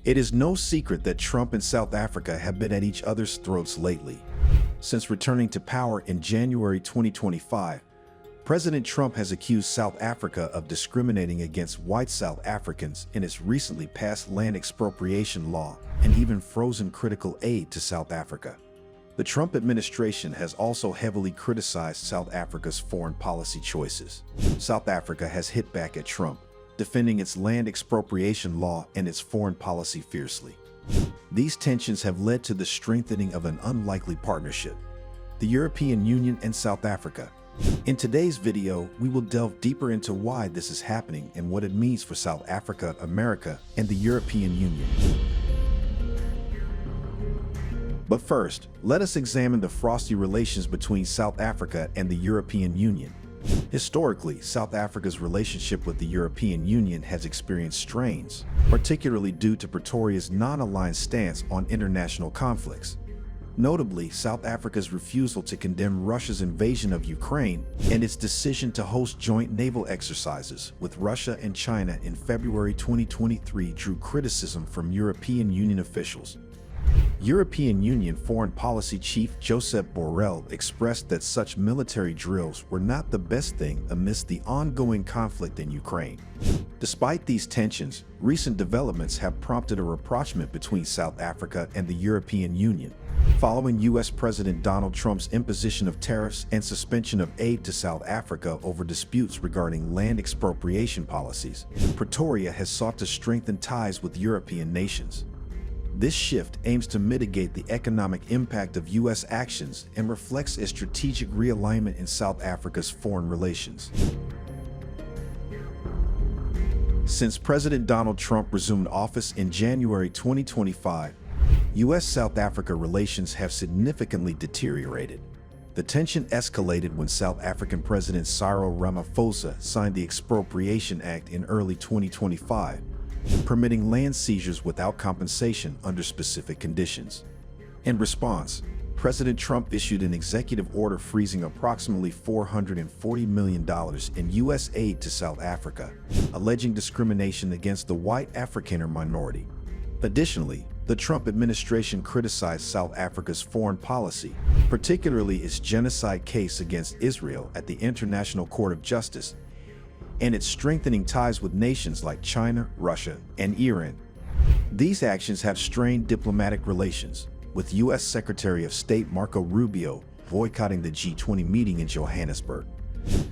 It is no secret that Trump and South Africa have been at each other's throats lately. Since returning to power in January 2025, President Trump has accused South Africa of discriminating against white South Africans in its recently passed land expropriation law and even frozen critical aid to South Africa. The Trump administration has also heavily criticized South Africa's foreign policy choices. South Africa has hit back at Trump, defending its land expropriation law and its foreign policy fiercely. These tensions have led to the strengthening of an unlikely partnership: the European Union and South Africa. In today's video, we will delve deeper into why this is happening and what it means for South Africa, America, and the European Union. But first, let us examine the frosty relations between South Africa and the European Union. Historically, South Africa's relationship with the European Union has experienced strains, particularly due to Pretoria's non-aligned stance on international conflicts. Notably, South Africa's refusal to condemn Russia's invasion of Ukraine and its decision to host joint naval exercises with Russia and China in February 2023 drew criticism from European Union officials. European Union Foreign Policy Chief Josep Borrell expressed that such military drills were not the best thing amidst the ongoing conflict in Ukraine. Despite these tensions, recent developments have prompted a rapprochement between South Africa and the European Union. Following U.S. President Donald Trump's imposition of tariffs and suspension of aid to South Africa over disputes regarding land expropriation policies, Pretoria has sought to strengthen ties with European nations. This shift aims to mitigate the economic impact of U.S. actions and reflects a strategic realignment in South Africa's foreign relations. Since President Donald Trump resumed office in January 2025, U.S.-South Africa relations have significantly deteriorated. The tension escalated when South African President Cyril Ramaphosa signed the Expropriation Act in early 2025, permitting land seizures without compensation under specific conditions. In response, President Trump issued an executive order freezing approximately $440 million in U.S. aid to South Africa, alleging discrimination against the white Afrikaner minority. Additionally, the Trump administration criticized South Africa's foreign policy, particularly its genocide case against Israel at the International Court of Justice, and its strengthening ties with nations like China, Russia, and Iran. These actions have strained diplomatic relations, with U.S. Secretary of State Marco Rubio boycotting the G20 meeting in Johannesburg,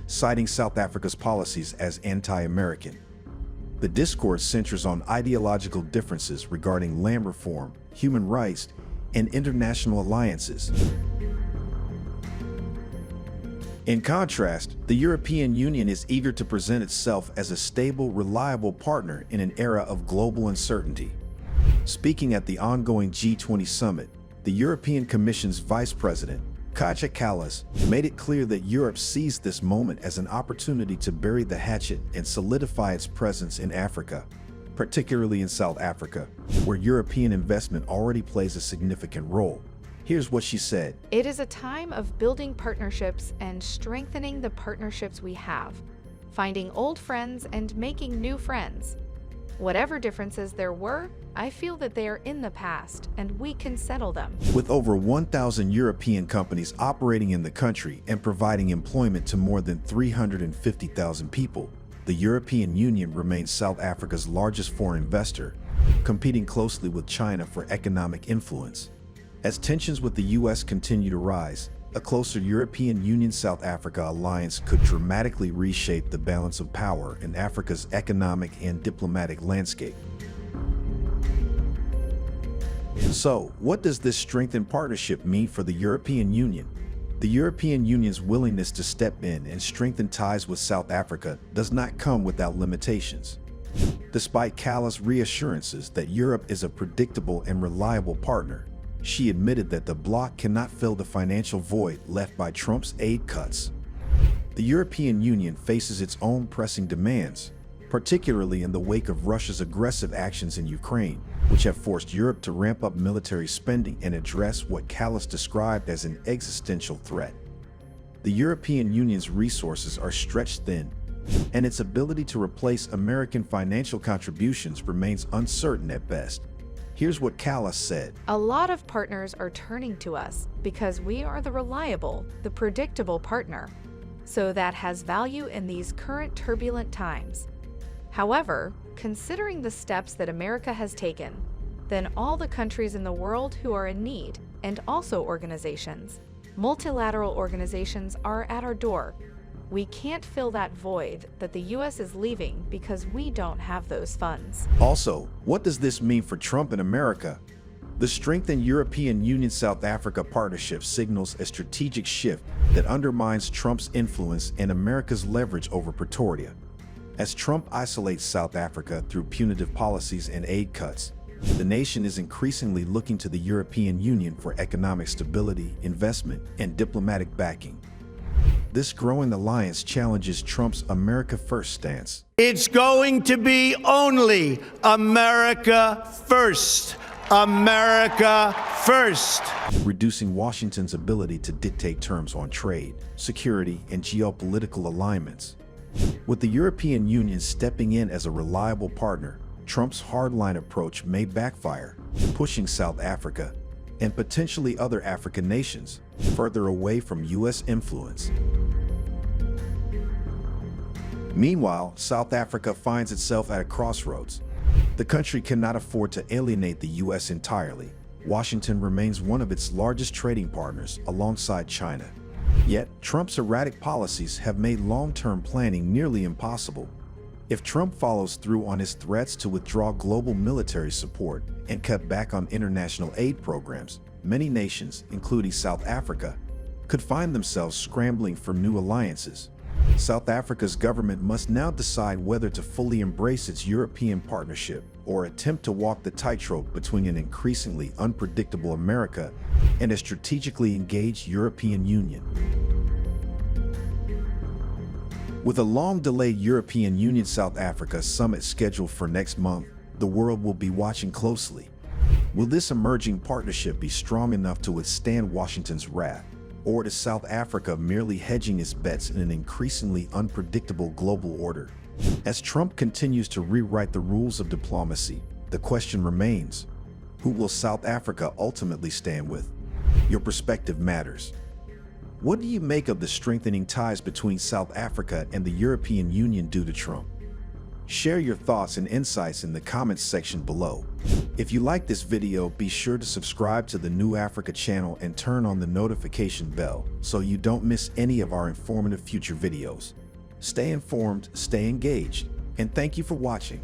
citing South Africa's policies as anti-American. The discourse centers on ideological differences regarding land reform, human rights, and international alliances. In contrast, the European Union is eager to present itself as a stable, reliable partner in an era of global uncertainty. Speaking at the ongoing G20 summit, the European Commission's Vice President, Kaja Kallas, made it clear that Europe sees this moment as an opportunity to bury the hatchet and solidify its presence in Africa, particularly in South Africa, where European investment already plays a significant role. Here's what she said. It is a time of building partnerships and strengthening the partnerships we have, finding old friends and making new friends. Whatever differences there were, I feel that they are in the past and we can settle them. With over 1,000 European companies operating in the country and providing employment to more than 350,000 people, the European Union remains South Africa's largest foreign investor, competing closely with China for economic influence. As tensions with the U.S. continue to rise, a closer European Union-South Africa alliance could dramatically reshape the balance of power in Africa's economic and diplomatic landscape. So, what does this strengthened partnership mean for the European Union? The European Union's willingness to step in and strengthen ties with South Africa does not come without limitations. Despite Kallas' reassurances that Europe is a predictable and reliable partner, she admitted that the bloc cannot fill the financial void left by Trump's aid cuts. The European Union faces its own pressing demands, particularly in the wake of Russia's aggressive actions in Ukraine, which have forced Europe to ramp up military spending and address what Kallas described as an existential threat. The European Union's resources are stretched thin, and its ability to replace American financial contributions remains uncertain at best. Here's what Callas said. A lot of partners are turning to us because we are the reliable, the predictable partner. So that has value in these current turbulent times. However, considering the steps that America has taken, then all the countries in the world who are in need, and also organizations, multilateral organizations are at our door. We can't fill that void that the U.S. is leaving because we don't have those funds. Also, what does this mean for Trump and America? The strengthened European Union-South Africa partnership signals a strategic shift that undermines Trump's influence and America's leverage over Pretoria. As Trump isolates South Africa through punitive policies and aid cuts, the nation is increasingly looking to the European Union for economic stability, investment, and diplomatic backing. This growing alliance challenges Trump's America First stance. It's going to be only America first. America first. Reducing Washington's ability to dictate terms on trade, security, and geopolitical alignments. With the European Union stepping in as a reliable partner, Trump's hardline approach may backfire, pushing South Africa and potentially other African nations further away from U.S. influence. Meanwhile, South Africa finds itself at a crossroads. The country cannot afford to alienate the U.S. entirely. Washington remains one of its largest trading partners alongside China. Yet, Trump's erratic policies have made long-term planning nearly impossible. If Trump follows through on his threats to withdraw global military support and cut back on international aid programs, many nations, including South Africa, could find themselves scrambling for new alliances. South Africa's government must now decide whether to fully embrace its European partnership or attempt to walk the tightrope between an increasingly unpredictable America and a strategically engaged European Union. With a long-delayed European Union-South Africa summit scheduled for next month, the world will be watching closely. Will this emerging partnership be strong enough to withstand Washington's wrath? Or is South Africa merely hedging its bets in an increasingly unpredictable global order? As Trump continues to rewrite the rules of diplomacy, the question remains, who will South Africa ultimately stand with? Your perspective matters. What do you make of the strengthening ties between South Africa and the European Union due to Trump? Share your thoughts and insights in the comments section below. If you like this video, be sure to subscribe to the New Africa channel and turn on the notification bell so you don't miss any of our informative future videos. Stay informed, stay engaged, and thank you for watching.